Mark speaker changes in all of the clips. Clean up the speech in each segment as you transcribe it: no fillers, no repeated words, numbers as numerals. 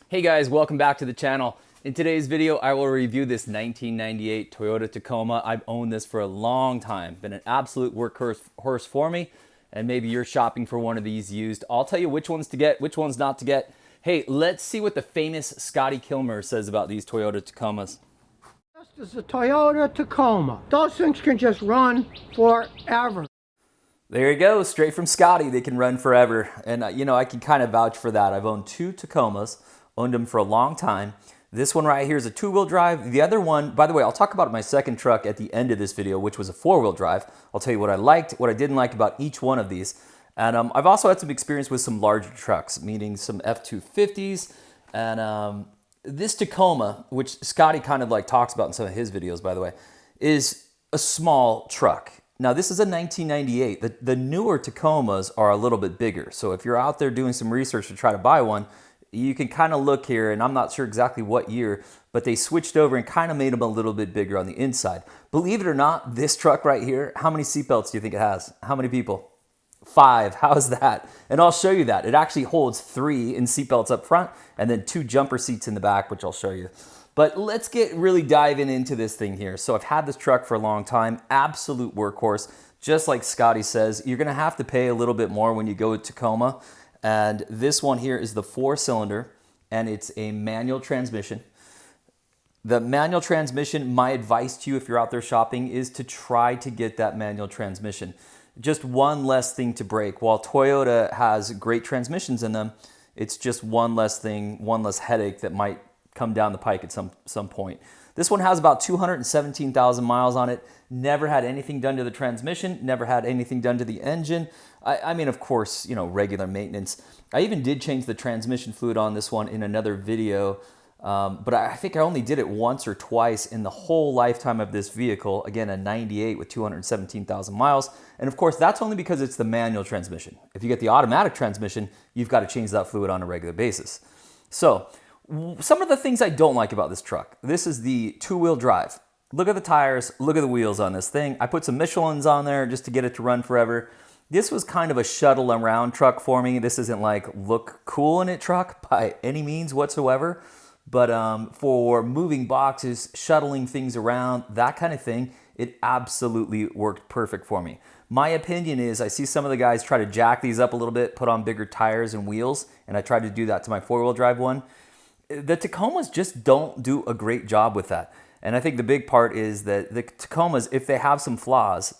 Speaker 1: Hey guys, welcome back to the channel. In today's video, I will review this 1998 Toyota Tacoma. I've owned this for a long time. Been an absolute workhorse for me, and maybe you're shopping for one of these used. I'll tell you which ones to get, which ones not to get. Hey, let's see what the famous Scotty Kilmer says about these Toyota Tacomas.
Speaker 2: This is a Toyota Tacoma. Those things can just run forever.
Speaker 1: There you go, straight from Scotty. They can run forever. And you know, I can kind of vouch for that. I've owned two Tacomas, owned them for a long time. This one right here is a two-wheel drive. The other one, by the way, I'll talk about my second truck at the end of this video, which was a four-wheel drive. I'll tell you what I liked, what I didn't like about each one of these. And I've also had some experience with some larger trucks, meaning some F-250s. And this Tacoma, which Scotty kind of like talks about in some of his videos, by the way, is a small truck. Now, this is a 1998. The newer Tacomas are a little bit bigger. So if you're out there doing some research to try to buy one, you can kind of look here, and I'm not sure exactly what year, but they switched over and kind of made them a little bit bigger on the inside. Believe it or not, this truck right here, how many seatbelts do you think it has? How many people? 5. How's that? And I'll show you that. It actually holds 3 in seatbelts up front and then 2 jumper seats in the back, which I'll show you. But let's get really diving into this thing here. So I've had this truck for a long time, absolute workhorse. Just like Scotty says, you're gonna have to pay a little bit more when you go to Tacoma. And this one here is the 4-cylinder, and it's a manual transmission. The manual transmission, my advice to you if you're out there shopping is to try to get that manual transmission. Just one less thing to break. While Toyota has great transmissions in them, it's just one less thing, one less headache that might come down the pike at some point. This one has about 217,000 miles on it. Never had anything done to the transmission, never had anything done to the engine. I mean, of course, you know, regular maintenance. I even did change the transmission fluid on this one in another video, but I think I only did it once or twice in the whole lifetime of this vehicle. Again, a 98 with 217,000 miles. And of course, that's only because it's the manual transmission. If you get the automatic transmission, you've got to change that fluid on a regular basis. So, some of the things I don't like about this truck. This is the two-wheel drive. Look at the tires, look at the wheels on this thing. I put some Michelins on there just to get it to run forever. This was kind of a shuttle around truck for me. This isn't like look cool in it truck by any means whatsoever. But for moving boxes, shuttling things around, that kind of thing, it absolutely worked perfect for me. My opinion is I see some of the guys try to jack these up a little bit, put on bigger tires and wheels, and I tried to do that to my four-wheel drive one. The Tacomas just don't do a great job with that. And I think the big part is that the Tacomas, if they have some flaws,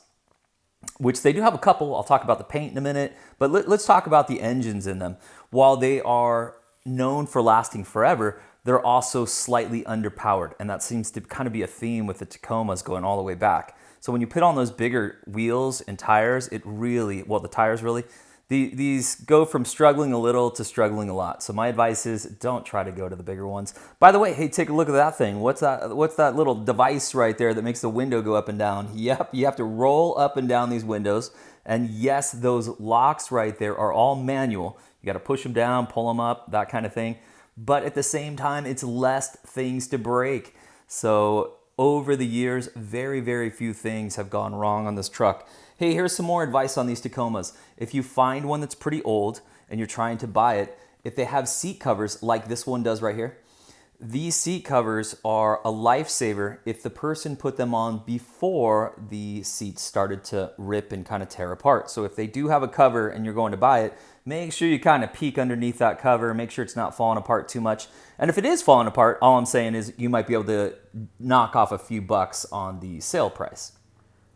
Speaker 1: which they do have a couple, I'll talk about the paint in a minute, but let's talk about the engines in them. While they are known for lasting forever, they're also slightly underpowered. And that seems to kind of be a theme with the Tacomas going all the way back. So when you put on those bigger wheels and tires, it really, well, the tires really, these go from struggling a little to struggling a lot. So my advice is don't try to go to the bigger ones. By the way, hey, take a look at that thing. What's that little device right there that makes the window go up and down? Yep, you have to roll up and down these windows. And yes, those locks right there are all manual. You got to push them down, pull them up, that kind of thing. But at the same time, it's less things to break. So over the years, very, very few things have gone wrong on this truck. Hey, here's some more advice on these Tacomas. If you find one that's pretty old and you're trying to buy it, if they have seat covers like this one does right here, these seat covers are a lifesaver if the person put them on before the seats started to rip and kind of tear apart. So if they do have a cover and you're going to buy it, make sure you kind of peek underneath that cover, make sure it's not falling apart too much. And if it is falling apart, all I'm saying is you might be able to knock off a few bucks on the sale price.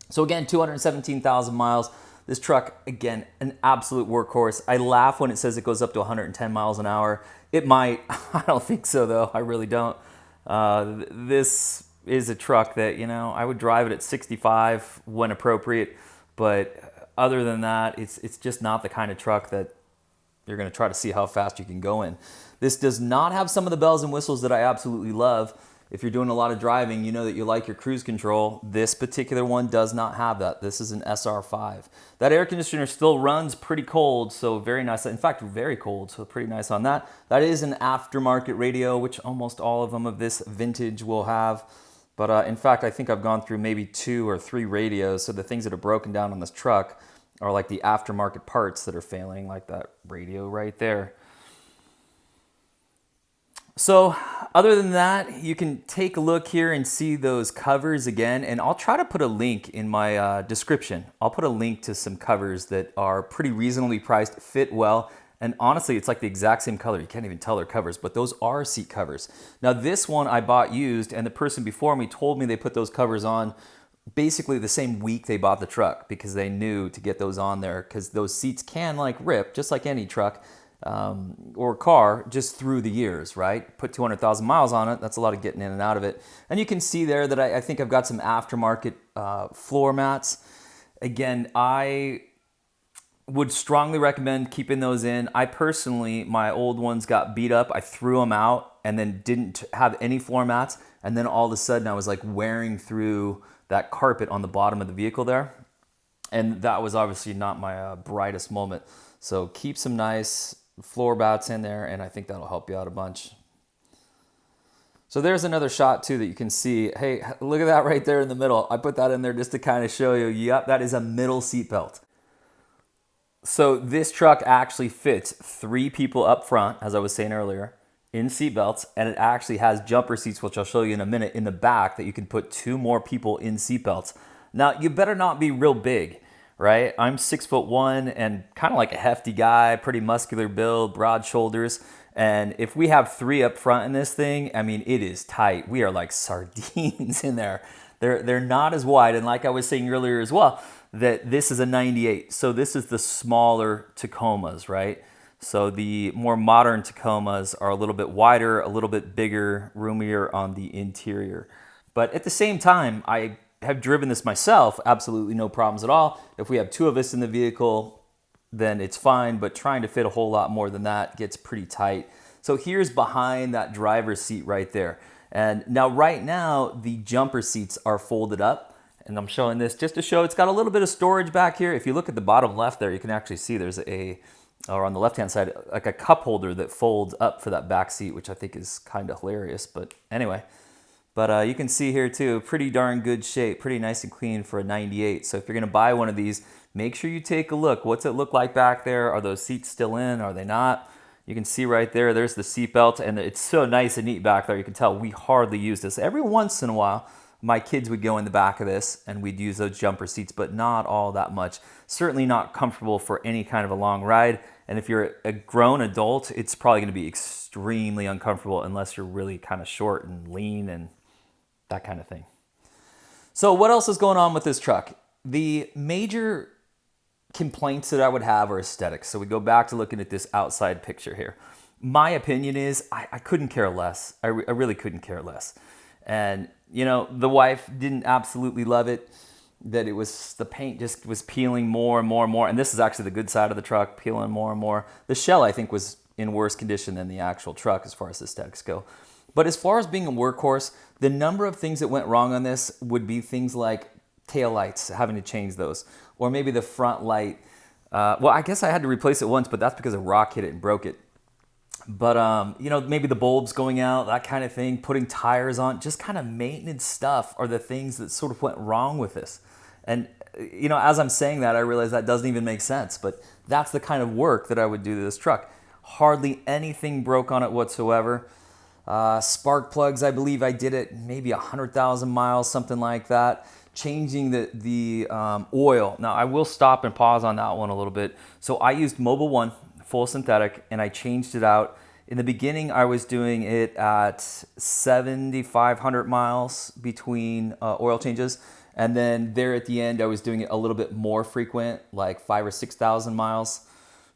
Speaker 1: So again, 217,000 miles. This truck, again, an absolute workhorse. I laugh when it says it goes up to 110 miles an hour. It might. I don't think so, though. I really don't. This is a truck that, you know, I would drive it at 65 when appropriate. But other than that, it's just not the kind of truck that you're going to try to see how fast you can go in. This does not have some of the bells and whistles that I absolutely love. If you're doing a lot of driving, you know that you like your cruise control. This particular one does not have that. This is an SR5. That air conditioner still runs pretty cold, so very nice. In fact, very cold, so pretty nice on that. That is an aftermarket radio, which almost all of them of this vintage will have. But in fact, I think I've gone through maybe 2 or 3 radios, so the things that are broken down on this truck are like the aftermarket parts that are failing, like that radio right there. So other than that, you can take a look here and see those covers again, and I'll try to put a link in my description. I'll put a link to some covers that are pretty reasonably priced, fit well, and honestly, it's like the exact same color. You can't even tell they're covers, but those are seat covers. Now this one I bought used, and the person before me told me they put those covers on basically the same week they bought the truck because they knew to get those on there because those seats can like rip, just like any truck or car, just through the years, right? Put 200,000 miles on it, that's a lot of getting in and out of it. And you can see there that I think I've got some aftermarket floor mats. Again, I would strongly recommend keeping those in. I personally, my old ones got beat up. I threw them out and then didn't have any floor mats. And then all of a sudden I was like wearing through that carpet on the bottom of the vehicle there. And that was obviously not my brightest moment. So keep some nice floor mats in there, and I think that'll help you out a bunch. So there's another shot too that you can see. Hey, look at that right there in the middle. I put that in there just to kind of show you, yep, that is a middle seat belt. So this truck actually fits 3 people up front, as I was saying earlier, in seat belts, and it actually has jumper seats, which I'll show you in a minute, in the back that you can put 2 more people in seat belts. Now, you better not be real big, right? I'm 6'1" and kind of like a hefty guy, pretty muscular build, broad shoulders. And if we have 3 up front in this thing, I mean, it is tight. We are like sardines in there. They're not as wide. And like I was saying earlier as well, that this is a 98. So this is the smaller Tacomas, right? So the more modern Tacomas are a little bit wider, a little bit bigger, roomier on the interior. But at the same time, I have driven this myself, absolutely no problems at all. If we have 2 of us in the vehicle, then it's fine, but trying to fit a whole lot more than that gets pretty tight. So here's behind that driver's seat right there. And now right now, the jumper seats are folded up. And I'm showing this just to show it's got a little bit of storage back here. If you look at the bottom left there, you can actually see there's or on the left-hand side, like a cup holder that folds up for that back seat, which I think is kind of hilarious. But anyway, you can see here too, pretty darn good shape, pretty nice and clean for a 98. So if you're gonna buy one of these, make sure you take a look. What's it look like back there? Are those seats still in? Are they not? You can see right there, there's the seat belt, and it's so nice and neat back there. You can tell we hardly use this. Every once in a while, my kids would go in the back of this and we'd use those jumper seats, but not all that much. Certainly not comfortable for any kind of a long ride. And if you're a grown adult, it's probably gonna be extremely uncomfortable unless you're really kind of short and lean and that kind of thing. So what else is going on with this truck? The major complaints that I would have are aesthetics. So we go back to looking at this outside picture here. My opinion is I couldn't care less. I really couldn't care less. And you know, the wife didn't absolutely love it, that it was, the paint just was peeling more and more and more. And this is actually the good side of the truck, peeling more and more. The shell, I think, was in worse condition than the actual truck as far as aesthetics go. But as far as being a workhorse, the number of things that went wrong on this would be things like tail lights, having to change those, or maybe the front light. Well, I guess I had to replace it once, but that's because a rock hit it and broke it. But, you know, maybe the bulbs going out, that kind of thing, putting tires on, just kind of maintenance stuff are the things that sort of went wrong with this. And, you know, as I'm saying that, I realize that doesn't even make sense, but that's the kind of work that I would do to this truck. Hardly anything broke on it whatsoever. Spark plugs, I believe I did it maybe 100,000 miles, something like that. Changing the oil. Now, I will stop and pause on that one a little bit. So I used Mobil 1, full synthetic, and I changed it out. In the beginning, I was doing it at 7,500 miles between oil changes. And then there at the end, I was doing it a little bit more frequent, like 5,000 or 6,000 miles.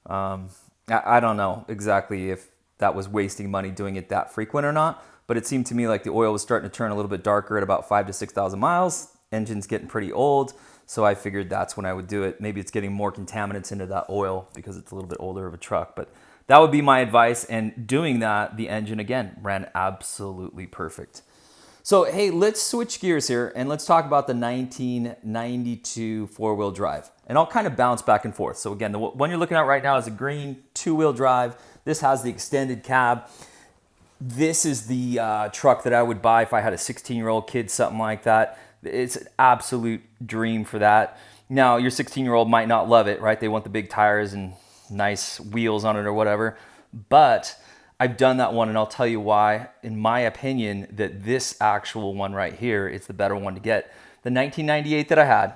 Speaker 1: I don't know exactly if that was wasting money doing it that frequent or not, but it seemed to me like the oil was starting to turn a little bit darker at about 5,000 to 6,000 miles. Engine's getting pretty old, so I figured that's when I would do it. Maybe it's getting more contaminants into that oil because it's a little bit older of a truck, but that would be my advice. And doing that, the engine again ran absolutely perfect. So hey, let's switch gears here and let's talk about the 1992 four-wheel drive. And I'll kind of bounce back and forth. So again, the one you're looking at right now is a green two-wheel drive. This has the extended cab. This is the truck that I would buy if I had a 16-year-old kid, something like that. It's an absolute dream for that. Now, your 16-year-old might not love it, right? They want the big tires and nice wheels on it or whatever. But I've done that one, and I'll tell you why. In my opinion, that this actual one right here is the better one to get. The 1998 that I had,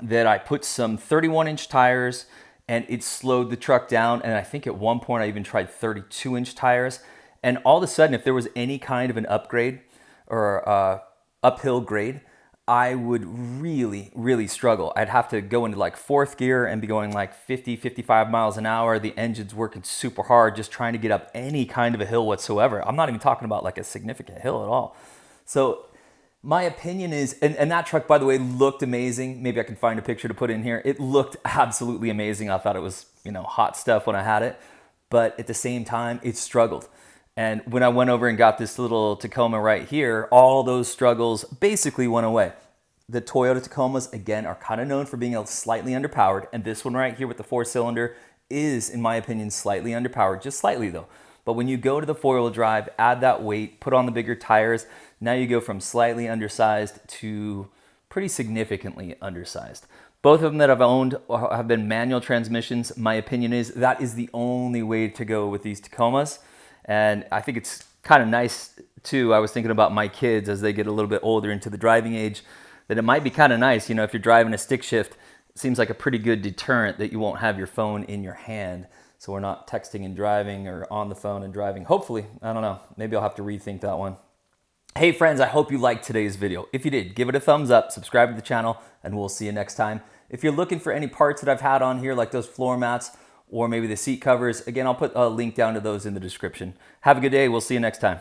Speaker 1: that I put some 31-inch tires, and it slowed the truck down. And I think at one point I even tried 32-inch tires. And all of a sudden, if there was any kind of an upgrade or uphill grade, I would really, really struggle. I'd have to go into like fourth gear and be going like 50, 55 miles an hour. The engine's working super hard, just trying to get up any kind of a hill whatsoever. I'm not even talking about like a significant hill at all. So my opinion is, and that truck, by the way, looked amazing. Maybe I can find a picture to put in here. It looked absolutely amazing. I thought it was, hot stuff when I had it. But at the same time, it struggled. And when I went over and got this little Tacoma right here, all those struggles basically went away. The Toyota Tacomas, again, are kind of known for being slightly underpowered. And this one right here with the 4-cylinder is, in my opinion, slightly underpowered. Just slightly, though. But when you go to the 4-wheel drive, add that weight, put on the bigger tires, now you go from slightly undersized to pretty significantly undersized. Both of them that I've owned have been manual transmissions. My opinion is that is the only way to go with these Tacomas. And I think it's kind of nice, too. I was thinking about my kids as they get a little bit older into the driving age, that it might be kind of nice, if you're driving a stick shift, it seems like a pretty good deterrent that you won't have your phone in your hand. So we're not texting and driving or on the phone and driving. Hopefully, I don't know. Maybe I'll have to rethink that one. Hey friends, I hope you liked today's video. If you did, give it a thumbs up, subscribe to the channel, and we'll see you next time. If you're looking for any parts that I've had on here, like those floor mats, or maybe the seat covers, again, I'll put a link down to those in the description. Have a good day. We'll see you next time.